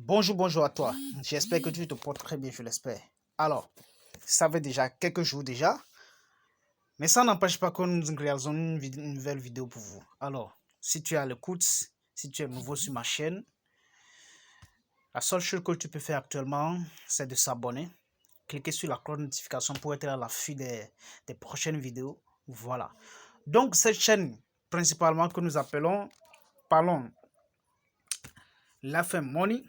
Bonjour, bonjour à toi. J'espère que tu te portes très bien, je l'espère. Alors, ça fait déjà quelques jours déjà, mais ça n'empêche pas que nous réalisons une nouvelle vidéo pour vous. Alors, si tu es à l'écoute, si tu es nouveau sur ma chaîne, la seule chose que tu peux faire actuellement, c'est de s'abonner. Cliquez sur la cloche de notification pour être à l'affût des prochaines vidéos. Voilà. Donc, cette chaîne, principalement que nous appelons, parlons Life and Money.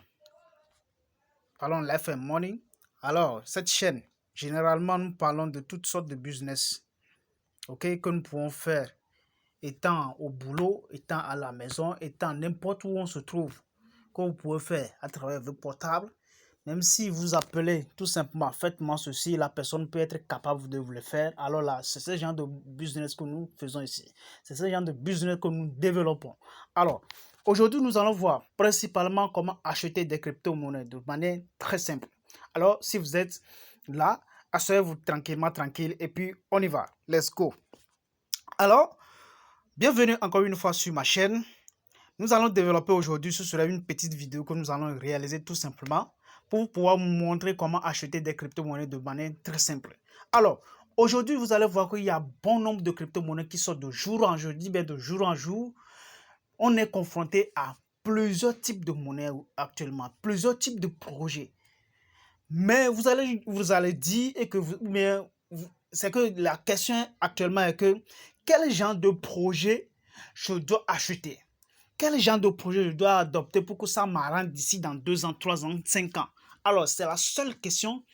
Parlons Life and Money. Alors, cette chaîne, généralement, nous parlons de toutes sortes de business, ok, que nous pouvons faire étant au boulot, étant à la maison, étant n'importe où on se trouve, que vous pouvez faire à travers votre portable. Même si vous appelez tout simplement, faites-moi ceci, la personne peut être capable de vous le faire. Alors là, c'est ce genre de business que nous faisons ici. C'est ce genre de business que nous développons. Alors, aujourd'hui, nous allons voir principalement comment acheter des crypto-monnaies de manière très simple. Alors, si vous êtes là, asseyez-vous tranquillement, tranquille, et puis on y va. Let's go. Alors, bienvenue encore une fois sur ma chaîne. Nous allons développer aujourd'hui, ce sera une petite vidéo que nous allons réaliser tout simplement pour pouvoir vous montrer comment acheter des crypto-monnaies de manière très simple. Alors, aujourd'hui, vous allez voir qu'il y a bon nombre de crypto-monnaies qui sortent de jour en jour. Je dis bien de jour en jour. On est confronté à plusieurs types de monnaies actuellement, plusieurs types de projets. Mais vous allez dire et que c'est que la question actuellement est que quel genre de projet je dois acheter? Quel genre de projet je dois adopter pour que ça m'arrange d'ici dans 2 ans, 3 ans, 5 ans? Alors, c'est la seule question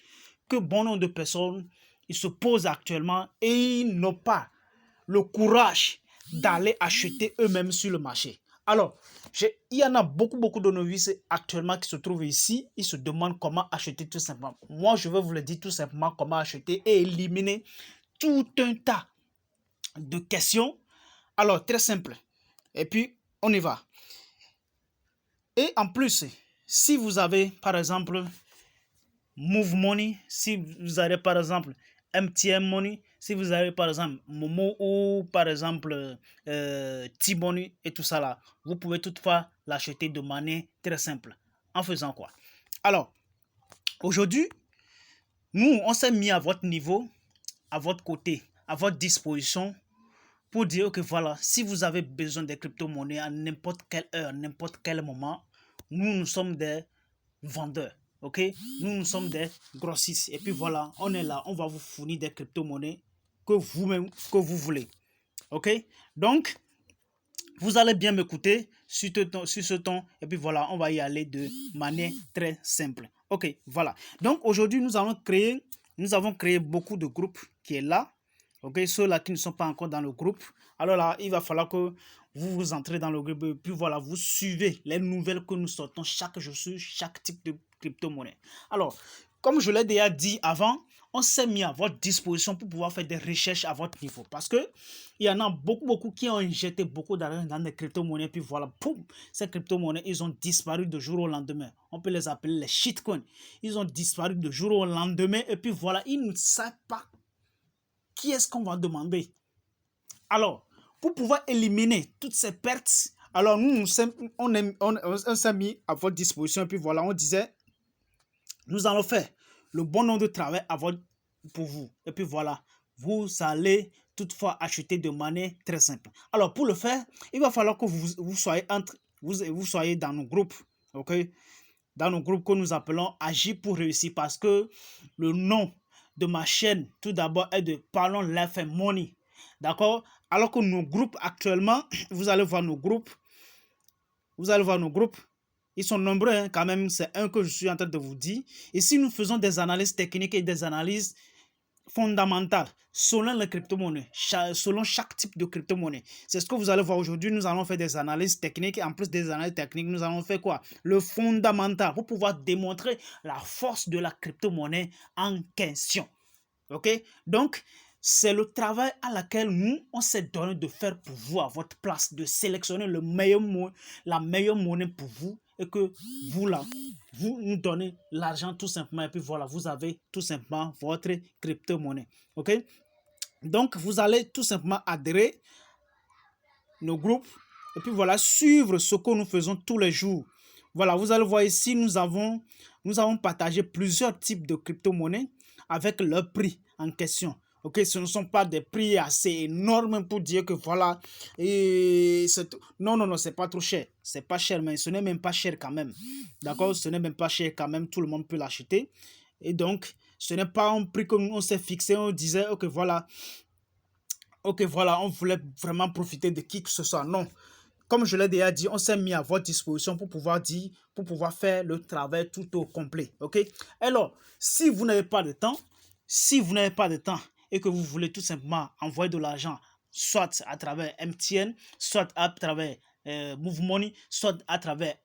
que bon nombre de personnes ils se posent actuellement et ils n'ont pas le courage d'aller acheter eux-mêmes sur le marché. Alors, il y en a beaucoup de novices actuellement qui se trouvent ici. Ils se demandent comment acheter tout simplement. Moi, je vais vous le dire tout simplement comment acheter et éliminer tout un tas de questions. Alors, très simple. Et puis, on y va. Et en plus, si vous avez, par exemple, Move Money, si vous avez, par exemple, MTM Money, si vous avez, par exemple, Momo ou, par exemple, T-Money et tout ça là, vous pouvez toutefois l'acheter de manière très simple. En faisant quoi? Alors, aujourd'hui, nous, on s'est mis à votre niveau, à votre côté, à votre disposition pour dire que voilà, si vous avez besoin des crypto-monnaies à n'importe quelle heure, n'importe quel moment, nous sommes des vendeurs, ok? Nous sommes des grossistes. Et puis voilà, on est là, on va vous fournir des crypto-monnaies que vous-même, que vous voulez, ok? Donc, vous allez bien m'écouter sur ce ton. Et puis voilà, on va y aller de manière très simple. Ok, voilà. Donc, aujourd'hui, nous avons créé beaucoup de groupes qui est là. Ok, ceux-là qui ne sont pas encore dans le groupe. Alors là, il va falloir que vous entrez dans le groupe et puis voilà, vous suivez les nouvelles que nous sortons chaque jour sur chaque type de crypto-monnaie. Alors, comme je l'ai déjà dit avant, on s'est mis à votre disposition pour pouvoir faire des recherches à votre niveau. Parce que il y en a beaucoup qui ont injecté beaucoup d'argent dans des crypto-monnaies. Puis voilà, poum, ces crypto-monnaies, ils ont disparu de jour au lendemain. On peut les appeler les shitcoins. Ils ont disparu de jour au lendemain. Et puis voilà, ils ne savent pas qui est-ce qu'on va demander. Alors, pour pouvoir éliminer toutes ces pertes, alors nous, on s'est mis à votre disposition. Et puis voilà, on disait, nous allons faire le bon nombre de travail pour vous. Et puis voilà, vous allez toutefois acheter de manière très simple. Alors, pour le faire, il va falloir que vous soyez dans nos groupes. OK? Dans nos groupes que nous appelons Agir pour réussir, parce que le nom de ma chaîne, tout d'abord, est de Parlons Life and Money. D'accord? Alors que nos groupes actuellement, vous allez voir nos groupes. Ils sont nombreux, hein, quand même. C'est un que je suis en train de vous dire. Ici, nous faisons des analyses techniques et des analyses fondamentales selon les crypto-monnaies, selon chaque type de crypto-monnaie. C'est ce que vous allez voir aujourd'hui. Nous allons faire des analyses techniques. Et en plus des analyses techniques, nous allons faire quoi? Le fondamental pour pouvoir démontrer la force de la crypto-monnaie en question. OK? Donc, c'est le travail à laquelle nous, on s'est donné de faire pour vous à votre place, de sélectionner la meilleure monnaie pour vous et que vous nous donnez l'argent tout simplement et puis voilà, vous avez tout simplement votre crypto-monnaie. OK? Donc, vous allez tout simplement adhérer nos groupes et puis voilà, suivre ce que nous faisons tous les jours. Voilà, vous allez voir ici, nous avons partagé plusieurs types de crypto-monnaies avec leur prix en question. Ok, ce ne sont pas des prix assez énormes pour dire que voilà, non, non, non, c'est pas trop cher. C'est pas cher, mais ce n'est même pas cher quand même. D'accord, ce n'est même pas cher quand même, tout le monde peut l'acheter. Et donc, ce n'est pas un prix qu'on s'est fixé, on disait, ok, voilà, on voulait vraiment profiter de qui que ce soit. Non, comme je l'ai déjà dit, on s'est mis à votre disposition pour pouvoir faire le travail tout au complet. Ok? Alors, si vous n'avez pas de temps, et que vous voulez tout simplement envoyer de l'argent, soit à travers MTN, soit à travers Move Money, soit à travers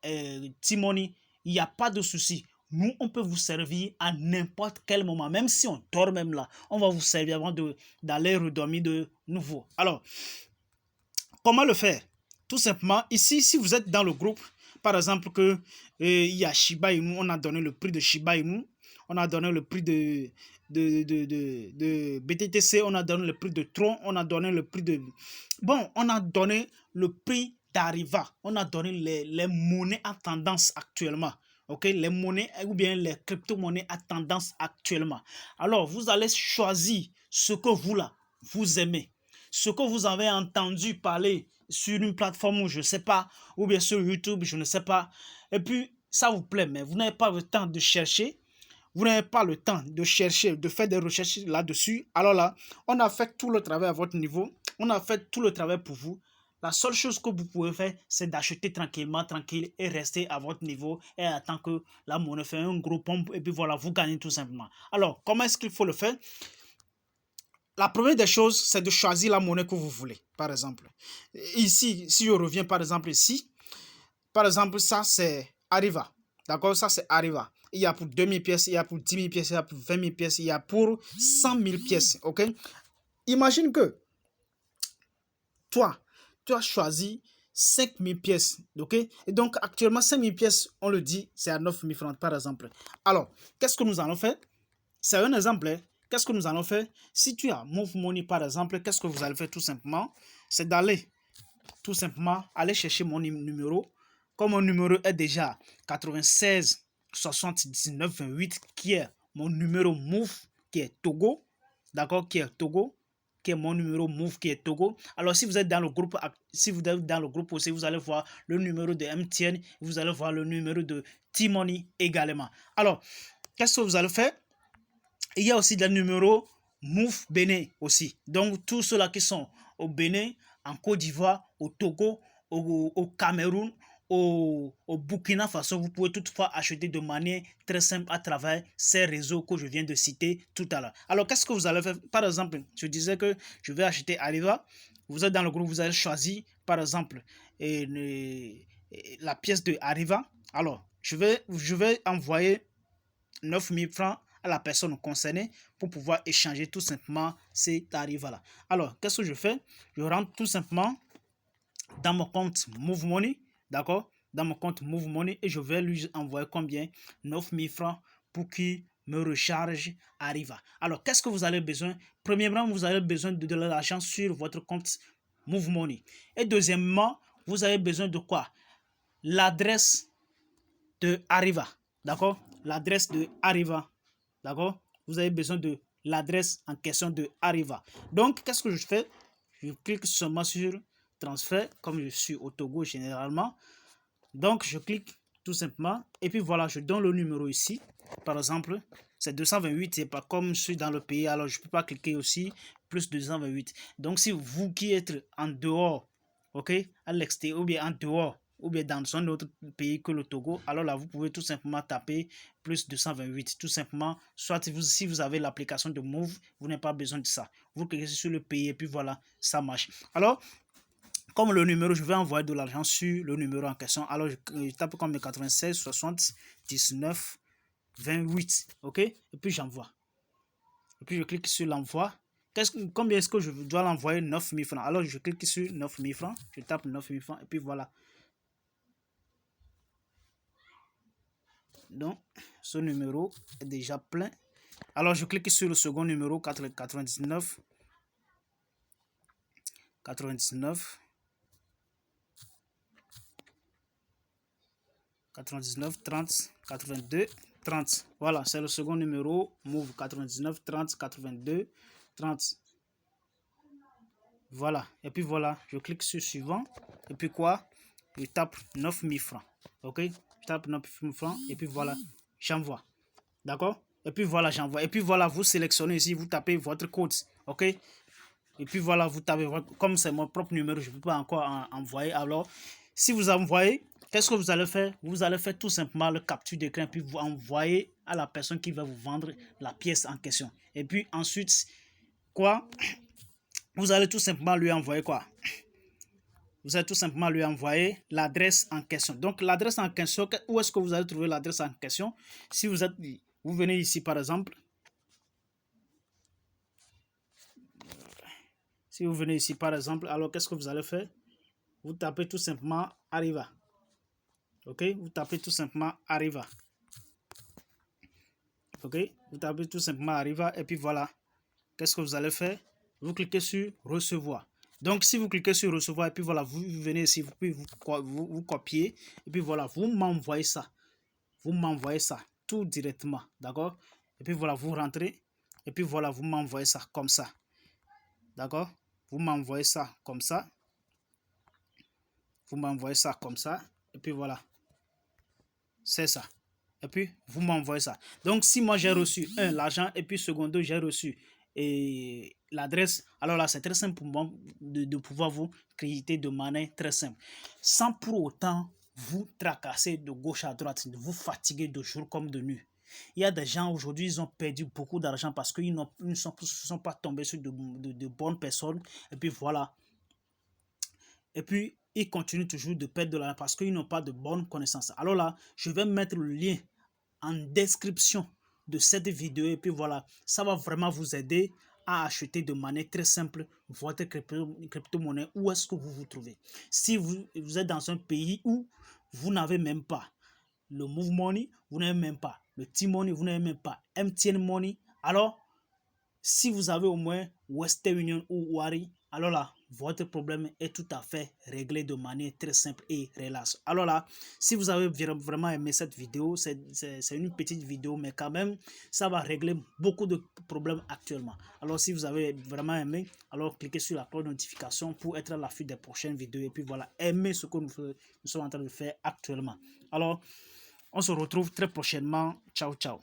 T-Money, il n'y a pas de souci. Nous, on peut vous servir à n'importe quel moment, même si on dort même là, on va vous servir avant d'aller redormir de nouveau. Alors, comment le faire? Tout simplement, ici, si vous êtes dans le groupe, par exemple, il y a Shiba Inu, on a donné le prix de Shiba Inu, on a donné le prix de BTTC, on a donné le prix de Tron, on a donné le prix de... Bon, on a donné le prix d'Arriva, on a donné les monnaies à tendance actuellement. Ok, les monnaies ou bien les crypto-monnaies à tendance actuellement. Alors, vous allez choisir ce que vous aimez, ce que vous avez entendu parler sur une plateforme où je ne sais pas, ou bien sur YouTube, je ne sais pas, et puis ça vous plaît, mais vous n'avez pas le temps de chercher, de faire des recherches là-dessus, alors là, on a fait tout le travail à votre niveau, on a fait tout le travail pour vous. La seule chose que vous pouvez faire, c'est d'acheter tranquillement, tranquille, et rester à votre niveau et attendre que la monnaie fait un gros pompe, et puis voilà, vous gagnez tout simplement. Alors, comment est-ce qu'il faut le faire? La première des choses, c'est de choisir la monnaie que vous voulez, par exemple. Ici, si je reviens par exemple ici, par exemple, ça c'est Arriva. D'accord? Ça c'est Arriva. Il y a pour 2000 pièces, il y a pour 10 000 pièces, il y a pour 20 000 pièces, il y a pour 100 000 pièces. Ok? Imagine que toi, tu as choisi 5 000 pièces. Ok? Et donc, actuellement, 5 000 pièces, on le dit, c'est à 9 000 francs, par exemple. Alors, qu'est-ce que nous allons faire? C'est un exemple. Hein. Qu'est-ce que nous allons faire? Si tu as Move Money, par exemple, qu'est-ce que vous allez faire tout simplement? C'est d'aller tout simplement aller chercher mon numéro. Comme mon numéro est déjà 96 79 28, qui est mon numéro Move, qui est Togo, d'accord, qui est mon numéro Move, qui est Togo. Alors, si vous êtes dans le groupe, aussi, vous allez voir le numéro de MTN, vous allez voir le numéro de T-Money également. Alors, qu'est-ce que vous allez faire? Il y a aussi des numéros Move Bénin aussi. Donc, tous ceux-là qui sont au Bénin, en Côte d'Ivoire, au Togo, au Cameroun, au Burkina Faso, vous pouvez toutefois acheter de manière très simple à travers ces réseaux que je viens de citer tout à l'heure. Alors, qu'est-ce que vous allez faire? Par exemple, je disais que je vais acheter Arriva. Vous êtes dans le groupe, vous allez choisir, par exemple, la pièce de Arriva. Alors, je vais envoyer 9 000 francs à la personne concernée pour pouvoir échanger tout simplement ces tarifs-là. Alors, qu'est-ce que je fais? Je rentre tout simplement dans mon compte Move Money, d'accord? Dans mon compte Move Money et je vais lui envoyer combien? 9 000 francs pour qu'il me recharge Arriva. Alors, qu'est-ce que vous avez besoin? Premièrement, vous avez besoin de l'argent sur votre compte Move Money. Et deuxièmement, vous avez besoin de quoi? L'adresse de Arriva, d'accord? L'adresse de Arriva, d'accord? Vous avez besoin de l'adresse en question de Arriva. Donc, qu'est-ce que je fais? Je clique seulement sur transfert, comme je suis au Togo généralement. Donc, je clique tout simplement. Et puis voilà, je donne le numéro ici. Par exemple, c'est 228. C'est pas comme je suis dans le pays, alors je ne peux pas cliquer aussi plus 228. Donc, si vous qui êtes en dehors, ok, à l'extérieur ou bien en dehors, ou bien dans un autre pays que le Togo, alors là, vous pouvez tout simplement taper plus 228. Tout simplement, soit si vous avez l'application de Move, vous n'avez pas besoin de ça. Vous cliquez sur le pays et puis voilà, ça marche. Alors, comme le numéro, je vais envoyer de l'argent sur le numéro en question. Alors, je tape comme 96 60 19 28. OK? Et puis, j'envoie. Et puis, je clique sur l'envoi. Combien est-ce que je dois l'envoyer? 9 000 francs. Alors, je clique sur 9 000 francs. Je tape 9 000 francs. Et puis, voilà. Donc, ce numéro est déjà plein. Alors, je clique sur le second numéro, 99. 99. 99 30 82 30. Voilà, c'est le second numéro. Move 99 30 82 30. Voilà. Et puis voilà, je clique sur suivant. Et puis quoi? Je tape 9000 francs. Ok? Je tape 9000 francs. Et puis voilà, j'envoie. D'accord? Et puis voilà, j'envoie. Et puis voilà, vous sélectionnez ici, vous tapez votre code. Ok? Et puis voilà, vous tapez votre... Comme c'est mon propre numéro, je ne peux pas encore envoyer. Alors, si vous envoyez, qu'est-ce que vous allez faire? Vous allez faire tout simplement le capture d'écran. Puis vous envoyez à la personne qui va vous vendre la pièce en question. Et puis ensuite, quoi? Vous allez tout simplement lui envoyer quoi? Vous allez tout simplement lui envoyer l'adresse en question. Donc, l'adresse en question, où est-ce que vous allez trouver l'adresse en question? Si vous êtes, vous venez ici par exemple. Si vous venez ici par exemple, alors qu'est-ce que vous allez faire? Vous tapez tout simplement Arriva. Ok? Vous tapez tout simplement Arriva. Ok? Vous tapez tout simplement Arriva et puis voilà. Qu'est-ce que vous allez faire? Vous cliquez sur Recevoir. Donc, si vous cliquez sur Recevoir et puis voilà, vous venez ici, vous pouvez vous copier et puis voilà, vous m'envoyez ça. Vous m'envoyez ça tout directement. D'accord? Et puis voilà, vous rentrez et puis voilà, vous m'envoyez ça comme ça. D'accord? Vous m'envoyez ça comme ça. Vous m'envoyez ça comme ça. Et puis voilà. C'est ça. Et puis, vous m'envoyez ça. Donc, si moi j'ai reçu l'argent et puis secondo, j'ai reçu et l'adresse, alors là, c'est très simple pour moi de pouvoir vous créditer de manière très simple. Sans pour autant vous tracasser de gauche à droite, de vous fatiguer de jour comme de nuit. Il y a des gens aujourd'hui, ils ont perdu beaucoup d'argent parce qu'ils ne sont pas tombés sur de bonnes personnes. Et puis voilà. Et puis, ils continuent toujours de perdre de l'argent parce qu'ils n'ont pas de bonnes connaissances. Alors là, je vais mettre le lien en description de cette vidéo. Et puis voilà, ça va vraiment vous aider à acheter de manière très simple votre crypto-monnaie. Où est-ce que vous vous trouvez? Si vous êtes dans un pays où vous n'avez même pas le Move Money, vous n'avez même pas le T-Money, vous n'avez même pas MTN Money, alors si vous avez au moins Western Union ou Wari, alors là, votre problème est tout à fait réglé de manière très simple et relaxe. Alors là, si vous avez vraiment aimé cette vidéo, c'est une petite vidéo, mais quand même, ça va régler beaucoup de problèmes actuellement. Alors, si vous avez vraiment aimé, alors cliquez sur la cloche de notification pour être à l'affût des prochaines vidéos. Et puis voilà, aimez ce que nous sommes en train de faire actuellement. Alors, on se retrouve très prochainement. Ciao, ciao.